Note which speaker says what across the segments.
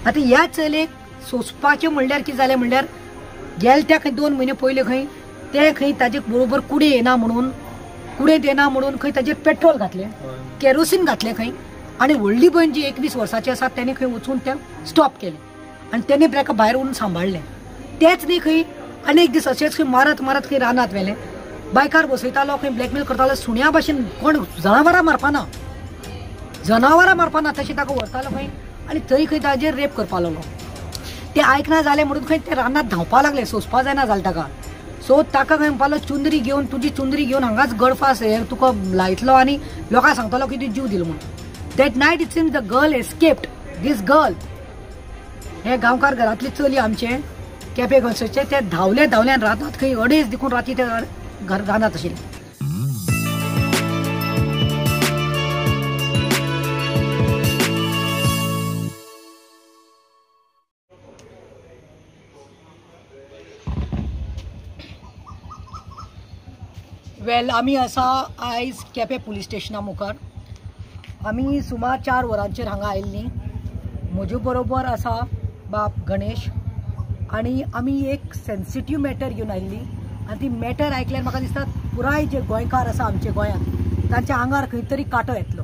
Speaker 1: आता ह्या चलेक सोंसपाचें म्हणल्यार कितें जालें म्हणल्यार गेल्या खंय 2 म्हयने पयलीं खंय ते खंय ताजे बरोबर कुडे येना म्हणून खंय ताजेर पेट्रोल घातलें, केरोसीन घातलें खंय, आनी व्हडली भयण जी 21 वर्साची आसा तेणे खंय वचून तें स्टॉप केलें आनी तेणे ब्रेका भायर व्हरून सांबाळलें. तेच न्ही खंय अनेक दीस अशेंच खंय मारत खंय रानात व्हेलें, बायकार बसयतालो खंय ब्लॅकमेल करतालो, सुण्या भाशेन कोण जनावरां मारपाना तशें ताका व्हरतालो खंय आनी थंय खंय ताजेर रेप करपा लागलो. ते आयकना जालें म्हणून खंय ते रानात धांवपा लागले, सोंसपा जायना जालें ताका. सो ताका खंय म्हणपालो तुजी चुंदरी घेवन हांगाच गडफास तुका लायतलो आनी लोकांक सांगतलो की तूं जीव दिलो म्हणून. That night it seems the girl escaped. This girl हे गांवकार घरांतली चली आमचे केपें गोंयचे ते धांवल्यान रानात खंय 2:30 देखून राती ते रानात आशिल्ले. वेल आमी आसा आयज केपें पुलीस स्टेशना मुखार. आमी सुमार 4 वरांचेर हांगा आयिल्लीं. म्हजे बरोबर आसा बाब गणेश आनी आमी एक सेन्सिटीव मॅटर घेवन आयिल्लीं आनी ती मॅटर आयकल्यार म्हाका दिसता पुराय जे गोंयकार आसा आमचे गोंयांत तांच्या आंगार खंय तरी कांटो येतलो.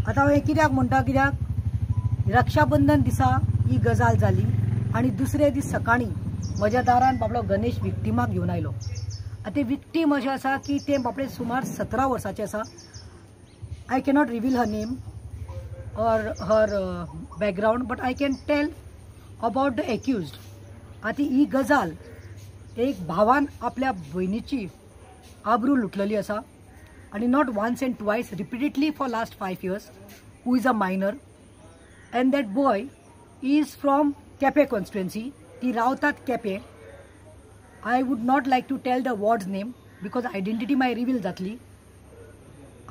Speaker 1: आतां हांव कित्याक म्हणटा, कित्याक रक्षाबंधन दिसा ही गजाल जाली आनी दुसरे दीस सकाळीं म्हज्या दारान बाबडो गणेश विक्टिमाक घेवन आयलो. आतां विक्टीम अशें आसा की ते बापडे सुमार 17 वर्साचे आसा. I cannot reveal her name or her background, but I can tell about the accused. आतां ही गजाल एक भावान आपल्या भयणीची आबरू लुटलेली आसा आनी not once and twice, repeatedly for last 5 years, who is a minor and that boy is from Quepem constituency. ती रावतात Quepem. I would not like to tell the ward's name because identity my reveal जातली.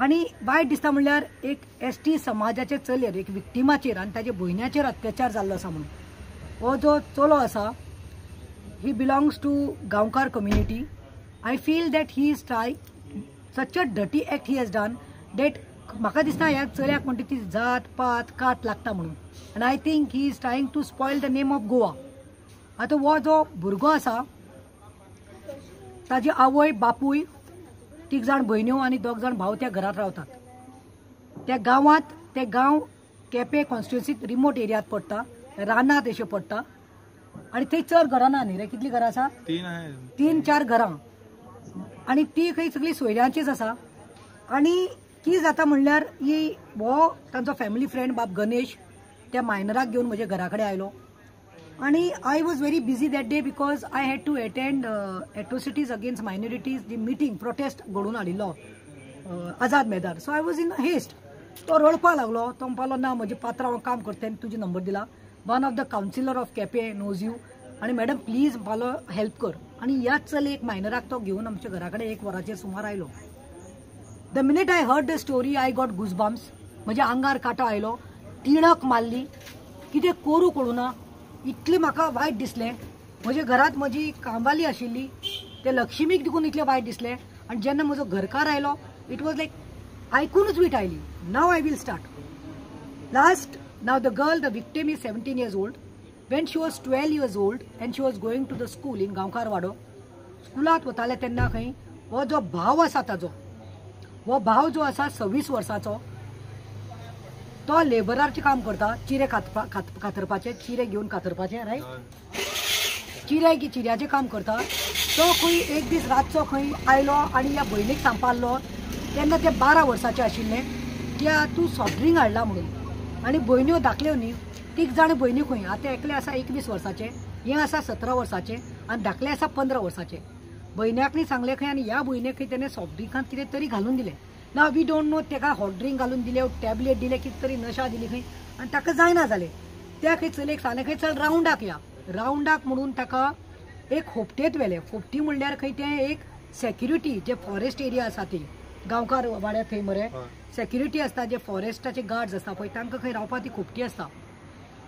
Speaker 1: आनी वायट दिसता म्हणल्यार एक ST समाजाचे चलयेर, एक विक्टिमाचेर आनी ताचे भयण्याचेर अत्याचार जाल्लो आसा म्हणून. हो जो चलो आसा he belongs to Gaonkar community. I feel that he is trying such a dirty act he has done that म्हाका दिसता ह्या चल्याक म्हणटा ती जात पात काट लागता म्हणून. आनी I think he is trying to spoil the name of Goa. आतां हो जो भुरगो आसा ताजी आवय बापूय 3 जाण भयण्यो आनी 2 जाण भाव त्या घरात रावतात. त्या गांवांत ते गांव केपें कॉन्स्टिट्युएन्सीत रिमोट एरियांत पडटा, रानात अशें पडटा आनी थंय चड घरां ना न्ही रे. कितलीं घरां आसा? 3-4 घरां आनी ती खंय सगळीं सोयऱ्यांचीच आसा. आनी कितें जाता म्हणल्यार हो तांचो फॅमिली फ्रेंड बाब गणेश त्या मायनराक घेवन म्हज्या घरा कडेन आयलो आनी I was very busy that day because I had to attend atrocities against minorities the meeting protest घडोवन हाडिल्लो Azad Maidan. So I was in haste. तो रडपा लागलो. तो म्हणपालो ना म्हजे पात्रांव हांव काम करता आनी तुजी नंबर दिला. One of the councillor of Quepem knows you आनी मॅडम प्लीज म्हणपालो हेल्प कर. आनी ह्याच चलयेक मायनराक तो घेवन आमच्या घरा कडेन 1 वराचेर सुमार आयलो. The minute I heard the story I got goosebumps. म्हज्या आंगार कांटो आयलो. तिणक मारली. कितें करूं कळुना. इतलें म्हाका वायट दिसलें. म्हज्या घरांत म्हजी कामवाली आशिल्ली ते लक्ष्मीक देखून इतलें वायट दिसलें. आनी जेन्ना म्हजो घरकार आयलो इट वॉज लायक आयकूनच वीट आयली. Now I will start. Last now the girl, the victim is 17 years old. When she was 12 years old and she was going to the school in Gaonkar Wado. स्कुलांत वताले तेन्ना खंय हो जो भाव आसा ताजो, हो भाव जो आसा 26 वर्साचो, तो लेबरारचें काम करता. चिरे कातरपाचे, चिरे घेवन कातरपाचे, रायट. चिऱ्याचें काम करता. तो खंय एक दीस रातचो खंय आयलो आनी ह्या भयणीक सांबाळलो. तेन्ना ते 12 वर्साचे आशिल्ले. त्या तूं सॉफ्ट ड्रिंक हाडला म्हणून. आनी भयण्यो धाकल्यो न्ही. 3 जाण भयण्यो खंय. आतां एकले आसा 21 वर्साचे, हे आसा 17 वर्साचे आनी धाकले आसा 15 वर्साचे. भयण्याक न्ही सांगले खंय आनी ह्या भयण्याक खंय तेणें सॉफ्ट ड्रिंकांत कितें तरी घालून दिलें. ना वी डोंट नो तेका हॉट ड्रिंक घालून दिले, टॅबलेट दिले, कितें तरी नशा दिली खंय आनी ताका जायना जालें. त्या खंय चलयेक सांगलें खंय चल रावंडाक या. रावंडाक म्हणून ताका एक होपटेत व्हेलें. होपटी म्हणल्यार खंय तें एक सेक्युरिटी जे फॉरेस्ट एरिया आसा ती गांवकार वाड्यार थंय मरे सेक्युरिटी आसता, जे फॉरेस्टाचे गार्ड्स आसता पळय तांकां खंय रावपा ती खोपटी आसता.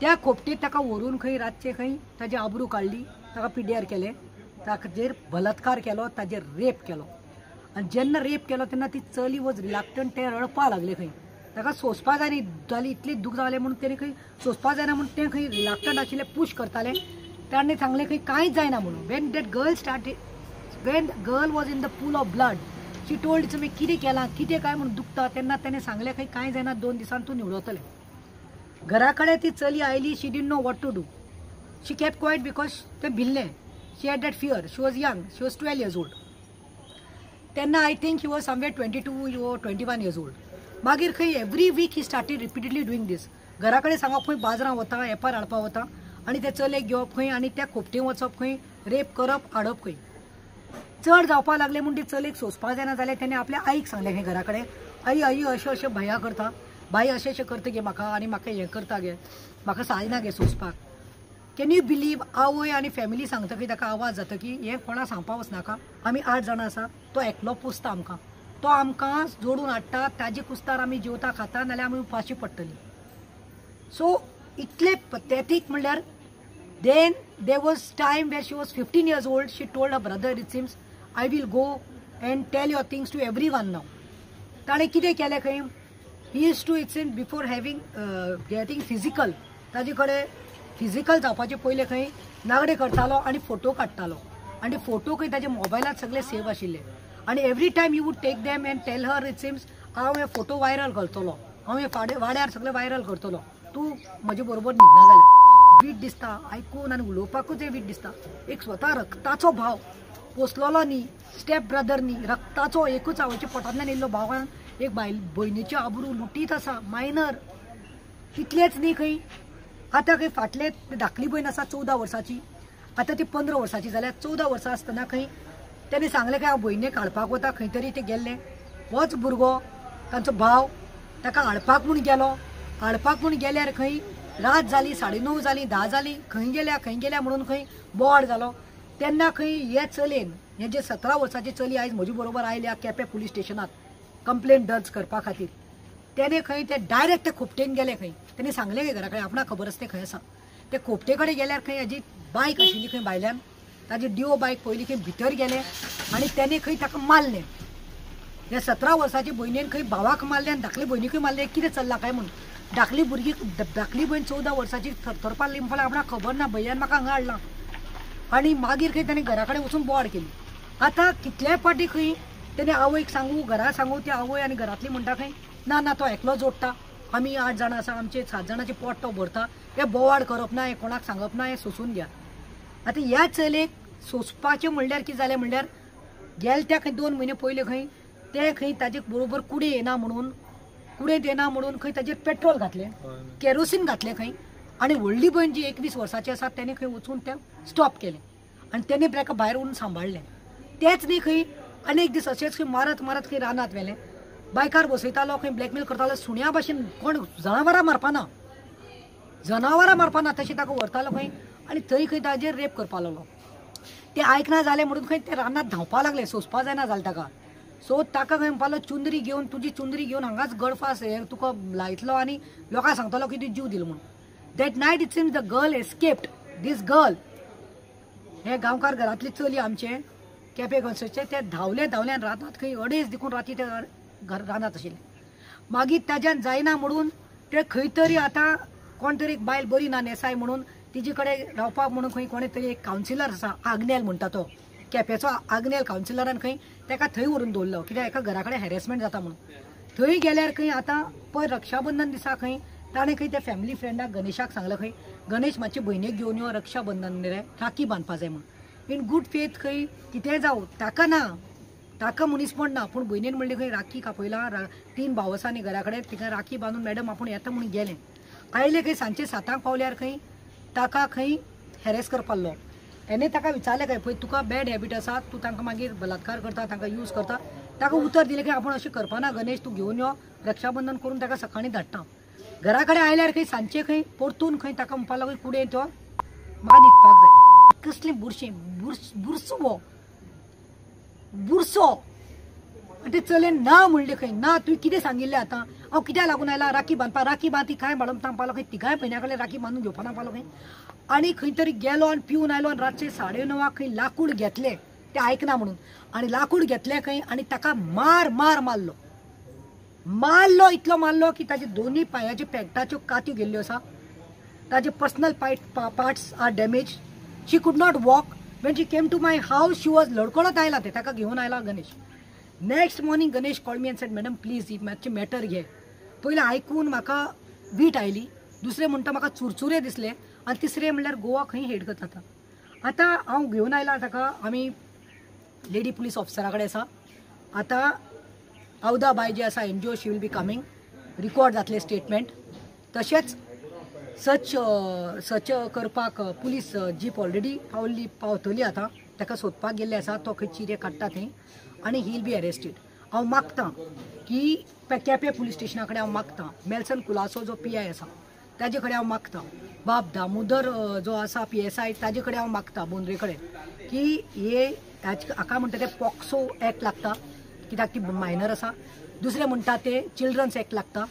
Speaker 1: त्या खोपटेत ताका व्हरून खंय रातचे खंय ताजी आबरू काडली. ताका पिड्ड्यार केलें. ताजेर बलात्कार केलो, ताजेर रेप केलो. आनी जेन्ना रेप केलो तेन्ना ती चली वॉज रिलक्टंट. ते रडपा लागले खंय. ताका सोंसपा जाय जाली इतली दूख जालें म्हणून तेणी खंय सोंसपा जायना म्हणून तें खंय रिलक्टंट आशिल्लें पुश करतालें ताणें सांगलें खंय कांयच जायना म्हणून Wien that girl was in the pool of blood she told it's me कितें केलां कितें काय म्हणून दुखता तेन्ना ताणें सांगलें खंय कांय जायना 2 दिसान तूं निवळतलें घरा कडेन ती चली आयली she didn't know what to do she kept quiet because तें भिल्लें she had that fear she was young she was 12 years old तेन्ना I think he was somewhere 22 or 21 years old मागीर खंय every week he started repeatedly doing this घरा कडेन सांगप खंय बाजारां वता एपार हाडपा वता आनी ते चलेक घेवप खंय आनी त्या खोपटें वचप खंय रेप करप हाडप खंय चड जावपा लागलें म्हूण ती चलेक सोंसपा जायना जाल्यार तेणें आपल्या आईक सांगलें खंय घरा कडेन आई आई अशें अशें भया करता बाई अशें अशें करता गे म्हाका आनी म्हाका हें करता गे म्हाका सायना गे सोंसपाक कॅन यू बिलीव आवय आनी फॅमिली सांगतकीर ताका आवाज जाता की हें कोणा सांगपा वचनाका आमी 8 जाणां आसा तो एकलो पुसता आमकां तो आमकां जोडून हाडटा ताजे कुस्तार आमी जेवता खाता नाल्यार आमी उपाशी पडटलीं सो इतले पथेटीक म्हणल्यार then there was time where she was 15 years old she told a brother it seems I will go and tell your things to everyone now ताणें कितें केलें खंय he is to it's in before having getting physical ताजे कडेन physical जावपाचे पयले खंय नागडे करतालो आनी फोटो काडटालो आनी फोटो खंय ताजे मोबायलांत सगळे सेव आशिल्ले आनी every time you would take them and tell her it seems हांव हे फोटो वायरल करतलो हांव हे वाड्यार सगळे वायरल करतलो तूं म्हजे बरोबर न्हिदना जाल्यार वीट दिसता आयकून आनी उलोवपाकूच वीट दिसता एक स्वता रक्ताचो भाव पोसलोलो न्ही स्टेप ब्रदर न्ही रक्ताचो एकूच आवयच्या पोटांतल्यान येयल्लो भावान एक भयणीची आबरू लुटीत आसा मायनर तितलेच न्ही खंय आतां खंय फाटले धाकली भयण आसा 14 वर्साची आतां ती 15 वर्साची जाल्यार 14 वर्सां आसतना खंय तेणी सांगलें काय हांव भयणीक हाडपाक वता खंय तरी ते गेल्ले होच भुरगो तांचो भाव ताका हाडपाक म्हूण गेलो हाडपाक म्हूण गेल्यार खंय रात जाली 9:30 जाली 10 जाली खंय गेल्या म्हणून खंय बोवाड जालो तेन्ना खंय हे चलयेन हे जे 17 वर्साची चली आयज म्हजे बरोबर आयल्या केपें पुलीस स्टेशनांत कंप्लेंट दर्ज करपा खातीर तेणे खंय ते डायरेक्ट ते खोपटेन गेले खंय तेणी सांगलें गे घरा कडेन आपणाक खबर आसा तें खंय आसा ते खोपटे कडेन गेल्यार खंय हेजी बायक आशिल्ली खंय भायल्यान ताजी डिओ बायक पयली खंय भितर गेले आनी तेणे खंय ताका मारलें हे 17 वर्साची भयणीन खंय भावाक मारलें आनी धाकली भयणीकूय मारलें कितें चल्लां काय म्हूण धाकली भयण 14 वर्साची थरथरपा लिंफाला आपणाक खबर ना भय्यान म्हाका हांगा हाडलां आनी मागीर खंय ताणें घरा कडेन वचून बोवाड केली आतां कितलेय फावटी खंय तेणे आवयक सांगू घरा सांगू ती आवय आनी घरांतली म्हणटा खंय ना ना तो एकलो जोडटा आमी 8 जाणां आसा आमचे 7 जाणांचे पोट तो भरता हे बोवाड करप ना हे कोणाक सांगप ना हे सोंसून घ्या आतां ह्या चलयेक सोंसपाचें म्हणल्यार कितें जालें म्हणल्यार गेले त्या खंय 2 म्हयने पयले खंय ते खंय ताजे बरोबर कुडे येना म्हणून खंय ताजेर पेट्रोल घातलें केरोसीन घातलें खंय आनी व्हडली भयण जी 21 वर्साची आसा तेणे खंय वचून तें स्टॉप केलें आनी तेणे ताका भायर व्हरून सांबाळलें तेच न्ही खंय अनेक दीस अशेंच खंय मारत खंय रानांत व्हेलें बायकार बसयतालो खंय ब्लॅकमेल करतालो सुण्या भाशेन कोण जनावरां मारपाना तशें ताका व्हरतालो खंय आनी थंय खंय ताजेर रेप करपा लागलो ते आयकना जालें म्हणून खंय ते रानांत धांवपा लागले सोंसपा जायना जालें ताका सो ताका खंय म्हणपालो चुंदरी घेवन तुजी चुंदरी घेवन हांगाच गडफास हे तुका लायतलो आनी लोकांक सांगतालो की तूं जीव दिलो म्हणून that night it seems the girl escaped this girl हे गांवकार घरांतली चली आमचे केपें कॉन्स्टिट्युएन्सीचे ते धांवले आनी रानांत खंय अडेज देखून राती ते रानांत आशिल्ले मागीर ताज्यान जायना म्हणून ते खंय तरी आतां कोण तरी एक बायल बरी ना नेसाय म्हणून तिजे कडेन रावपाक म्हणून खंय कोणे तरी एक कावन्सिलर आसा आग्नेल म्हणटा तो केपेचो आग्नेल कावन्सिलरान खंय ताका थंय व्हरून दवरलो कित्याक एका घरा कडेन हॅरेसमेंट जाता म्हणून थंय गेल्यार खंय आतां पळय रक्षाबंधन दिसा खंय ताणें खंय त्या फॅमिली फ्रेंडाक गणेशाक सांगलें खंय गणेश मातशी भयणीक घेवन यो रक्षाबंधन रे राखी बांदपा जाय म्हणून इन गूड फेथ खंय कितेंय जावं ताका मनीसपण ना पूण भयणीन म्हणलें खंय राखी कापयला 3 भाव आसा न्ही घरा कडेन तिका राखी बांदून मॅडम आपूण येता म्हणून गेलें आयले खंय सांजचे 7 पावल्यार खंय ताका खंय हॅरेस करपाक लागलो हेणे ताका विचारलें काय पळय तुका बॅड हॅबीट आसा तूं तांकां मागीर बलात्कार करता तांकां यूज करता ताका उतर दिलें की आपूण अशें करपाना गणेश तूं घेवन यो रक्षाबंधन करून ताका सकाळीं धाडटा घरा कडेन आयल्यार खंय सांजचे खंय परतून खंय ताका म्हणपाक लागलो कुडेन तो म्हाका न्हिदपाक जाय कसलें बुरसो ते चलेन ना म्हणलें खंय ना तुवें कितें सांगिल्लें आतां हांव कित्याक लागून आयला राखी बांदती काय बाळम तांपालो खंय तिगाय भयण्या कडल्यान राखी बांदून घेवपा ना पालो खंय आनी खंय तरी गेलो आनी पिवन आयलो आनी रातचे 9:30 खंय लाकूड घेतलें ते आयकना म्हणून आनी लाकूड घेतलें खंय आनी ताका मारलो मारलो इतलो मारलो की ताजे दोन्ही पायाचे पॅक्टाच्यो कात्यो गेल्ल्यो आसा. ताजे personal parts are damage. She could not walk. When she came to my house she was लडकोळत आयला ते ताका घेवन आयला Ganesh. Next morning Ganesh call me and said madam please he मातशें मॅटर घे. पयलें आयकून म्हाका वीट आयली. दुसरें म्हणटा म्हाका चुरचुरे दिसले आनी तिसरें म्हणल्यार गोवा खंय हेड करता. आतां हांव घेवन आयला ताका. आमी लेडी पुलीस ऑफिसरा कडेन आसा. आतां अवदा बाय जी आसा NGO she will be coming. Record जातले स्टेटमेंट. तशेंच सर्च करपाक पुलीस जीप ऑलरेडी पावतली आतां. ताका सोदपाक गेल्ले आसा. तो खंय चिरे काडटा थंय आनी ही विल बी अरेस्टेड. हांव मागतां की केपें पुलीस स्टेशना कडेन हांव मागतां. मेल्सन कुलासो जो PI आसा ताजे कडेन हांव मागतां. बाब दामोदर जो आसा PSI ताजे कडेन हांव मागतां बोंद्रे कडेन की हे हाका म्हणटा ते पॉक्सो एक्ट लागता कित्याक ती मायनर आसा. दुसरें म्हणटा ते चिल्ड्रन्स एक्ट लागता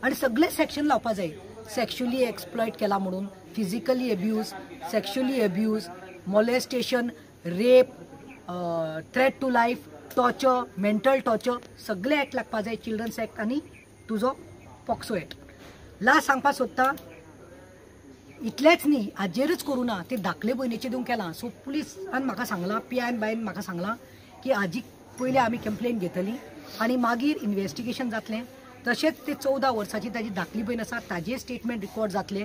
Speaker 1: आनी सगळे सेक्शन लावपा जाय. सेक्शुअली एक्सप्लॉयट केला म्हणून, physically abuse, sexually abuse, molestation, rape, threat to life, torture, mental torture सगळे एक्ट लागपा जाय. चिल्ड्रन्स एक्ट आनी तुजो पॉक्सो एक्ट. लास्ट सांगपाक सोदता इतलेंच न्ही हाजेरूच करूं ना ते धाकले भयणीचे दिवंक केलां. सो पुलिसान म्हाका सांगलां PI बायन म्हाका सांगलां की हाजी पयलीं आमी कंप्लेन घेतली आनी मागीर इन्व्हेस्टिगेशन जातलें. तशेंच ते 14 वर्साची ताजी धाकली भयण आसा ताजे स्टेटमेंट रिकॉर्ड जातले.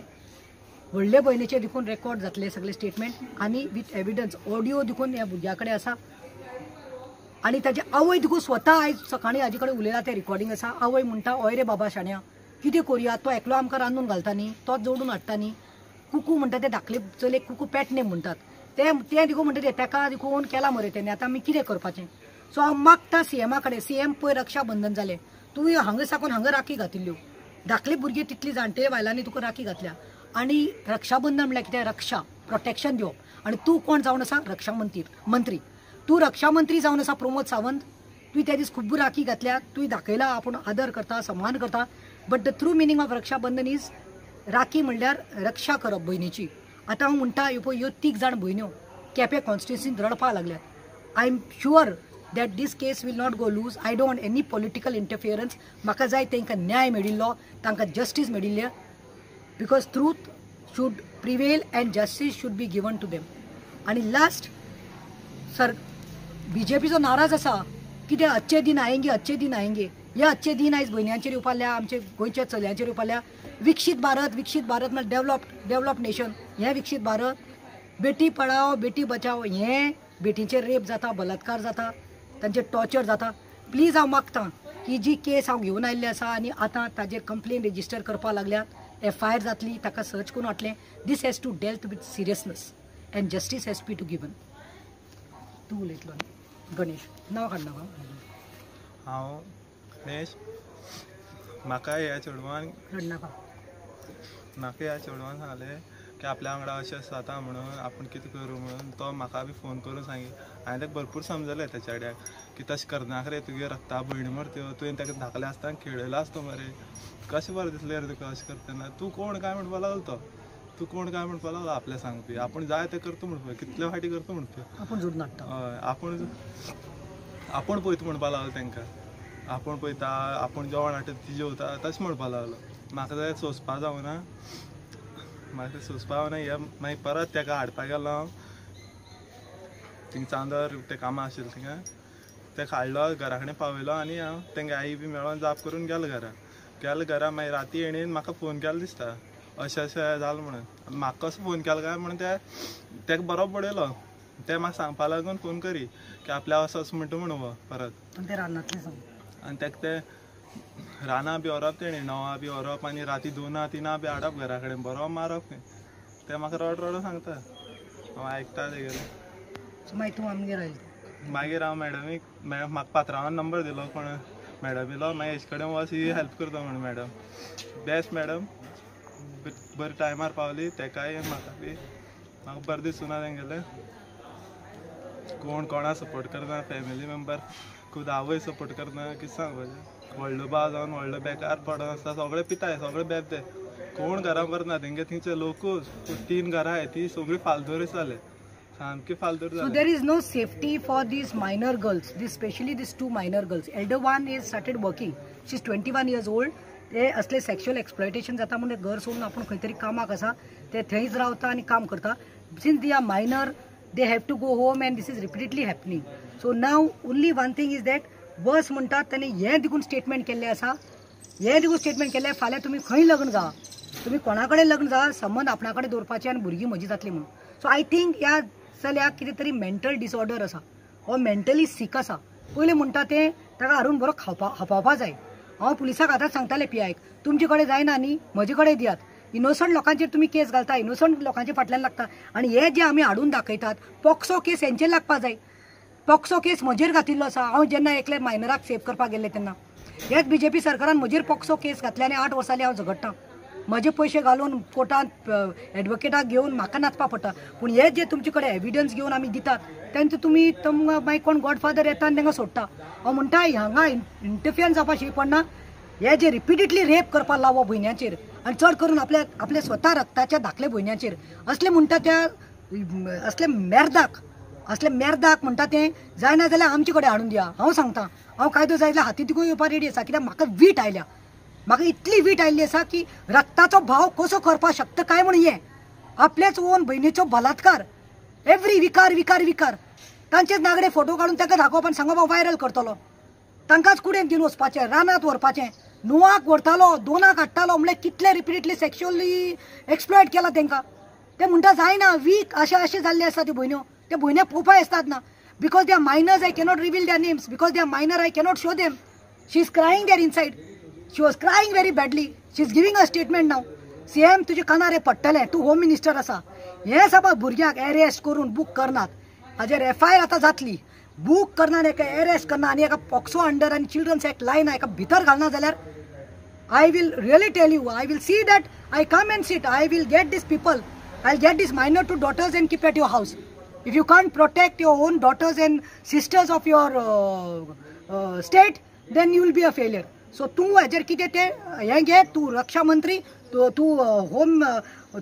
Speaker 1: व्हडले भयणीचे देखून रेकॉर्ड जातले सगळे स्टेटमेंट आनी विथ एविडन्स ऑडियो देखून ह्या भुरग्या कडेन आसा. आनी ताजे आवय देखून स्वता आयज सकाळीं हाजे कडेन उलयला ते रिकॉर्डिंग आसा. आवय म्हणटा ओय रे बाबा शाण्या कितें करुया तो एकलो आमकां रांदून घालता न्ही तोच जोडून हाडटा न्ही. कुकू म्हणटा ते धाकले चलयेक कुकू पॅट नेम म्हणटात ते देखून म्हणटा ते ताका देखून केला मरे तेणे. आतां आमी कितें करपाचें. सो हांव मागता CMा कडेन. CM पळय रक्षाबंधन जालें तुवें हांगा साकून हांगा राखी घातिल्ल्यो. धाकले भुरगे तितली जाणटे बायलांनी तुका राखी घातल्या आनी रक्षाबंधन म्हणल्यार कितें रक्षा प्रोटेक्शन दिवप. आनी तूं कोण जावन आसा रक्षा मंत्री. तूं रक्षा मंत्री जावन आसा प्रमोद सावंत. तुवें त्या दीस खूब राखी घातल्या. तुवें दाखयला आपूण आदर करता सन्मान करता. But the true meaning of Rakshabandhan is Rakhi म्हणल्यार रक्षा करप भयणीची. आतां हांव म्हणटा ह्यो 3 जाण भयण्यो केपें कॉन्स्टिट्युएन्सींत रडपाक लागल्यात. I am sure that this case will not go loose. I don't want any political interference. म्हाका जाय तांकां न्याय मेळिल्लो, तांकां जस्टीस मेळिल्लें because truth should prevail and justice should be given to them. आनी लास्ट सर BJP जो नाराज आसा कितें अच्छे दिन आएंगे ह्या अच्छे दिन आयज भयण्यांचेर येवपाल्या आमचे गोंयच्या चलयांचेर येवपाल्या. विकसीत भारत म्हणल्यार डेव्हलप नेशन. हें विकसीत भारत. बेटी पढाओ बेटी बचाओ हें बेटींचेर रेप जाता, बलात्कार जाता, तांचे टॉर्चर जाता. प्लीज हांव मागतां ही जी केस हांव घेवन आयिल्ली आसा आनी आतां ताजेर कंप्लेन रेजिस्टर करपाक लागल्यात. FIR जातली ताका सर्च करून हाडलें. This has to dealt with seriousness and justice has be to given. तूं उलयतलो गणेश नांव काड नाका.
Speaker 2: हांव गणेश. म्हाका ह्या चेडवान सांगलें की आपल्या वांगडा अशें जाता म्हणून आपूण कितें करूं म्हणून. तो म्हाका बी फोन करून सांगी. हांवें ताका भरपूर समजलें त्या चेड्याक की तशें करनाका रे तुगे रक्ता भयणी मरे तुवें ताका धाकलें आसतना खेळयलो आसता मरे. कशें बरें दिसलें रे तुका अशें करतना. तूं कोण काय म्हणपा लागलो तो. तूं कोण काय म्हणपा लागलो आपल्या सांगपी. आपूण जाय तें करता म्हणपा कितले फाटी करता म्हणपी.
Speaker 1: आपूण जोडून हाडटा.
Speaker 2: हय आपूण पळयता म्हणपा लागलो तांकां. आपूण पळयता आपूण जेवण हाडटा ती जेवता तशें म्हणपा लागलो. म्हाका जाय सोंसपा जावना. म्हाका सोंसपा जावना. हे मागीर परत ताका हाडपाक गेलो हांव थिंग चांदर ते कामां आशिल्लें थिंगा. ताका हाडलो घरा कडेन पावयलो आनी हांव तांकां आई बी मेळोन जाप करून गेलो घरा. मागीर राती येणेन म्हाका फोन केलो दिसता अशें जालें म्हणून. म्हाका कसो फोन केलो काय म्हणून ताका बरो पडयलो. ते म्हाका सांगपा लागून फोन करी की आपल्या असो म्हणटा म्हणून हो परत. आनी ताका ते रानां बी व्हरप तेणी 9 बी व्हरप आनी राती 2-3 बी हाडप घरा कडेन बरो मारप. ते म्हाका रड सांगता. हांव आयकता तेगेलें. मागीर हांव मॅडमीक म्हाका पात्रांवान नंबर दिलो कोण मॅडम येयलो. मागीर हेजे कडेन वच ही हेल्प करता म्हणून मॅडम बेस्ट मॅडम बरे टायमार पावली. तेकाय म्हाका बी म्हाका बरें दिसूना तेंगेलें. कोण कोणा सपोर्ट करना. फॅमिली मेंबर खुद आवय सपोर्ट करना. कितें सांगपाचें. व्हडलो भाव जावन व्हडलो बेकार पडोन आसता. सगळे पिताय सगळे बेबते. कोण घरां करना. तेंगे थिंगचे लोकूच 3 घरां आहाय ती सगळीं फालतूरीच जाले. सामकी फालतूर जाले.
Speaker 1: So there is no safety for these minor girls. Especially these 2 minor girls. Elder one is started working. She is 21 years old. ते असले सेक्शुअल एक्सप्लॉयटेशन जाता म्हणजे घर सोडून आपण खंय तरी कामाक आसा ते थंयच रावता आनी काम करता. Since they are minor they have to go home and this is repeatedly happening. So now only one thing is that बस म्हणटात ताणें हें देखून स्टेटमेंट केल्लें आसा. हें देखून स्टेटमेंट केल्लें फाल्यां तुमी खंय लग्न जा, तुमी कोणा कडेन लग्न जा, संबंध आपणा कडेन दवरपाचे आनी भुरगीं म्हजी जातली म्हणून. सो आय थिंक ह्या चल्याक कितें तरी मेंटल डिसऑर्डर आसा हो मेंटली सीक आसा. पयलें म्हणटा तें ताका हाडून बरो खापावपा जाय. हांव पुलिसाक आतांच सांगतालें PIक तुमचे कडेन जायना न्ही म्हजे कडेन दियात. इनोसंट लोकांचेर तुमी केस घालता, इनोसंट लोकांच्या फाटल्यान लागता आनी हे जे आमी हाडून दाखयतात पॉक्सो केस हेंचेर लागपा जाय. पॉक्सो केस म्हजेर घातिल्लो आसा. हांव जेन्ना एकले मायनराक सेव करपाक गेल्ले तेन्ना हेच BJP सरकारान म्हजेर पॉक्सो केस घातले आनी 8 वर्सांनी हांव झगडटां. म्हजे पयशे घालून कोर्टांत एडवोकेटाक घेवन म्हाका नाचपा पडटा. पूण हे जे तुमचे कडेन एविडन्स घेवन आमी दितात तेंचे तुमी मागीर कोण गॉडफादर येता आनी तांकां सोडटा. हांव म्हणटा हांगा इंटरफियरन्स जावपाची पडना. हे जे रिपिटेडली रेप करपाक लावो भयण्याचेर आनी चड करून आपले स्वता रक्ताच्या धाकले भयण्याचेर असले म्हणटा त्या असले मेर्दाक म्हणटा तें जायना जाल्यार आमचे कडेन हाडून दिया. हांव सांगता हांव कायदो जाय जाल्यार हाती तिकूय येवपा रेडी आसा. कित्याक म्हाका वीट आयल्या, म्हाका इतली वीट आयिल्ली आसा की रक्ताचो भाव कसो करपाक शकता काय म्हणून हें आपलेच ओन भयणीचो बलात्कार एवरी विकार तांचेच नागडे फोटो काडून ताका दाखोवप आनी सांगप हांव व्हायरल करतलो. तांकांच कुडेन दिवन वचपाचें, रानांत व्हरपाचें, नुवाक व्हरतालो, दोनाक हाडटालो. म्हणल्यार कितले रिपिटेडली सेक्शुअली एक्सप्लॉयट केला तांकां. ते म्हणटा जायना वीक अशें जाल्ले आसा त्यो भयण्यो. त्या भयण्या पळोवपाक आसतात ना. Because they are minors I cannot reveal their names. Because they are minor I cannot show them. She is crying there inside. She was crying very badly. She is giving a statement now. CM तुजे कानार हे पडटलें. तूं home minister आसा. हे सगळ्या भुरग्यांक arrest करून बूक करनात. हाजेर FIR आतां जातली. बूक करना एका अरेस्ट करना आनी एका पॉक्सो अंडर आनी चिल्ड्रन्स एक्ट लायना एका भितर घालना जाल्यार I will really tell you, I will see that I come and sit. I will get these people. I'll get these minor two daughters and keep at your house. If you can't protect your own daughters and sisters of your state, then you will be a failure. So तू हेजेर कितें तें हें घे. तू रक्षा मंत्री, तू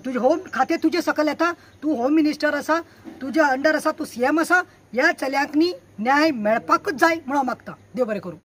Speaker 1: तुजे home खातें तुजे सकयल येता. तू होम मिनिस्टर आसा, तुज्या अंडर आसा, तू CM आसा. ह्या चल्यांक न्ही न्याय मेळपाकूच जाय म्हणून हांव मागता. देव बरें करूं.